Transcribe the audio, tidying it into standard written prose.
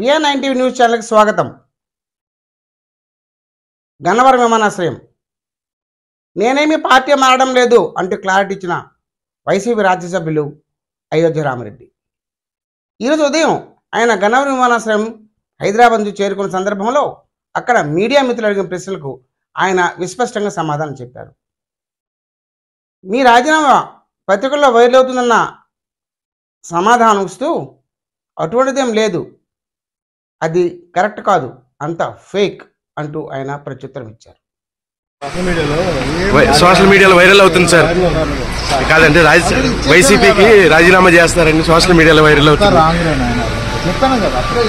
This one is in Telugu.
BN9 న్యూస్ ఛానల్కి స్వాగతం. గన్నవరం విమానాశ్రయం నేనేమి పార్టీ మారడం లేదు అంటూ క్లారిటీ ఇచ్చిన వైసీపీ రాజ్యసభ్యులు అయోధ్య రామరెడ్డి. ఈరోజు ఉదయం ఆయన గన్నవరం విమానాశ్రయం హైదరాబాద్ నుంచి చేరుకున్న సందర్భంలో అక్కడ మీడియా మిత్రులు అడిగిన ప్రశ్నలకు ఆయన విస్పష్టంగా సమాధానం చెప్పారు. మీ రాజీనామా పత్రికల్లో వైరల్ అవుతుందన్న సమాధానం ఇస్తూ అటువంటిదేం లేదు, అది కరెక్ట్ కాదు, అంత ఫేక్ అంటూ ఆయన ప్రత్యుత్తరం ఇచ్చారు. సోషల్ మీడియాలో వైరల్ అవుతుంది సార్. కాదంటే వైసీపీకి రాజీనామా చేస్తారని సోషల్ మీడియాలో వైరల్ అవుతుంది. చెప్తాను కదా అప్పుడే